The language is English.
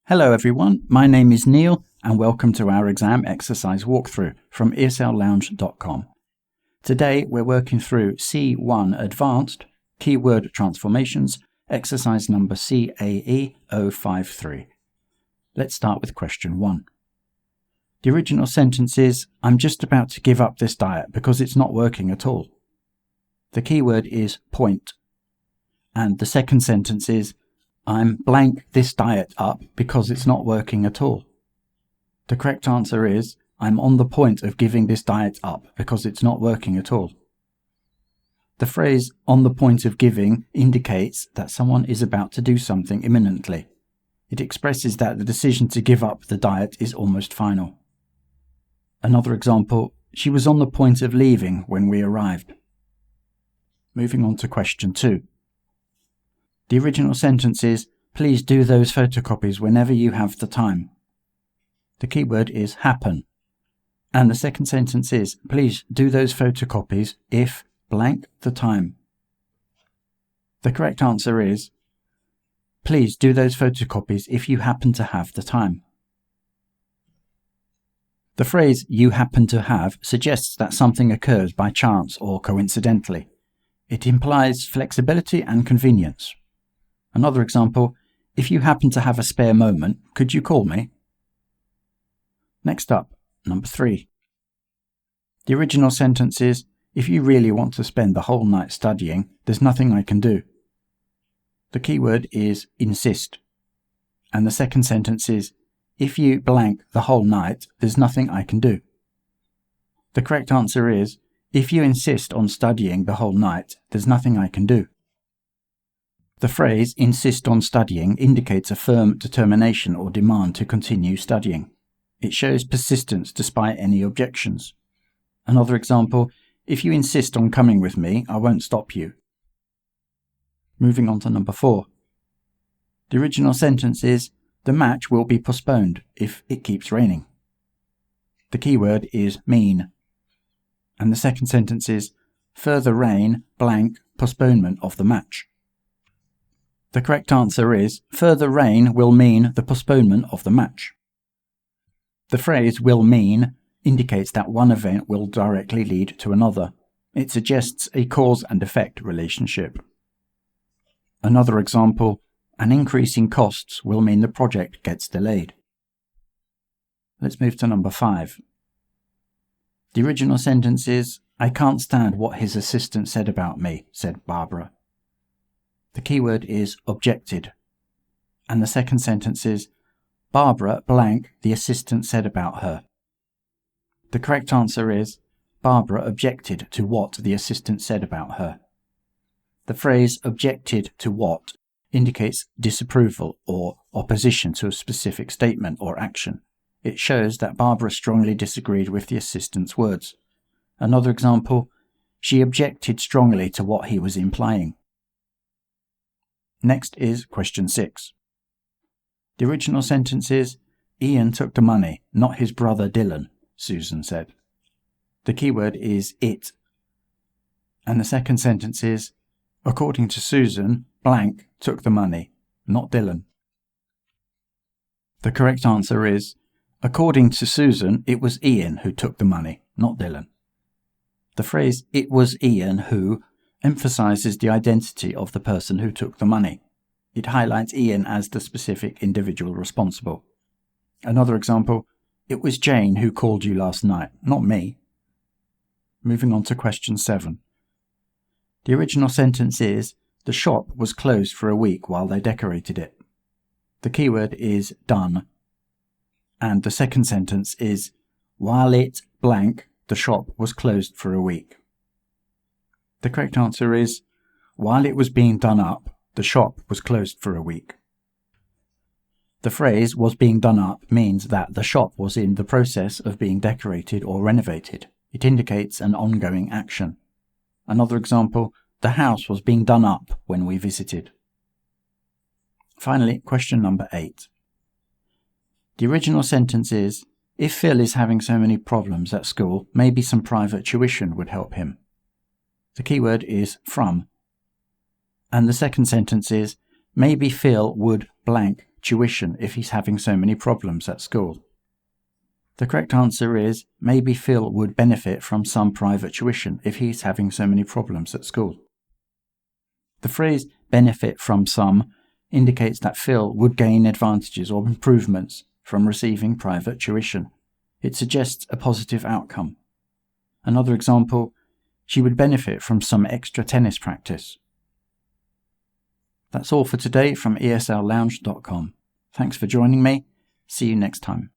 Hello everyone, my name is Neil and welcome to our exam exercise walkthrough from esl-lounge.com. Today we're working through C1 Advanced Keyword Transformations, exercise number CAE053. Let's start with question 1. The original sentence is, I'm just about to give up this diet because it's not working at all. The keyword is point. And the second sentence is, I'm blank this diet up because it's not working at all. The correct answer is, I'm on the point of giving this diet up because it's not working at all. The phrase on the point of giving indicates that someone is about to do something imminently. It expresses that the decision to give up the diet is almost final. Another example, she was on the point of leaving when we arrived. Moving on to question 2. The original sentence is, please do those photocopies whenever you have the time. The keyword is happen. And the second sentence is, please do those photocopies if blank the time. The correct answer is, please do those photocopies if you happen to have the time. The phrase you happen to have suggests that something occurs by chance or coincidentally. It implies flexibility and convenience. Another example, if you happen to have a spare moment, could you call me? Next up, number 3. The original sentence is, if you really want to spend the whole night studying, there's nothing I can do. The keyword is insist. And the second sentence is, if you blank the whole night, there's nothing I can do. The correct answer is, if you insist on studying the whole night, there's nothing I can do. The phrase insist on studying indicates a firm determination or demand to continue studying. It shows persistence despite any objections. Another example, if you insist on coming with me, I won't stop you. Moving on to number 4. The original sentence is, the match will be postponed if it keeps raining. The keyword is mean. And the second sentence is, further rain, blank, postponement of the match. The correct answer is, further rain will mean the postponement of the match. The phrase will mean indicates that one event will directly lead to another. It suggests a cause and effect relationship. Another example, an increase in costs will mean the project gets delayed. Let's move to number 5. The original sentence is, I can't stand what his assistant said about me, said Barbara. The keyword is objected. And the second sentence is, Barbara blank the assistant said about her. The correct answer is, Barbara objected to what the assistant said about her. The phrase objected to what indicates disapproval or opposition to a specific statement or action. It shows that Barbara strongly disagreed with the assistant's words. Another example, she objected strongly to what he was implying. Next is question 6. The original sentence is, Ian took the money, not his brother Dylan, Susan said. The keyword is it. And the second sentence is, according to Susan, blank took the money, not Dylan. The correct answer is, according to Susan, it was Ian who took the money, not Dylan. The phrase it was Ian who emphasizes the identity of the person who took the money. It highlights Ian as the specific individual responsible. Another example, it was Jane who called you last night, not me. Moving on to question 7. The original sentence is, the shop was closed for a week while they decorated it. The keyword is done. And the second sentence is, while it blank, the shop was closed for a week. The correct answer is, while it was being done up, the shop was closed for a week. The phrase was being done up means that the shop was in the process of being decorated or renovated. It indicates an ongoing action. Another example, the house was being done up when we visited. Finally, question number 8. The original sentence is, if Phil is having so many problems at school, maybe some private tuition would help him. The keyword is from. And the second sentence is, maybe Phil would blank tuition if he's having so many problems at school? The correct answer is maybe Phil would benefit from some private tuition if he's having so many problems at school. The phrase benefit from some indicates that Phil would gain advantages or improvements from receiving private tuition. It suggests a positive outcome. Another example, she would benefit from some extra tennis practice. That's all for today from esl-lounge.com. Thanks for joining me. See you next time.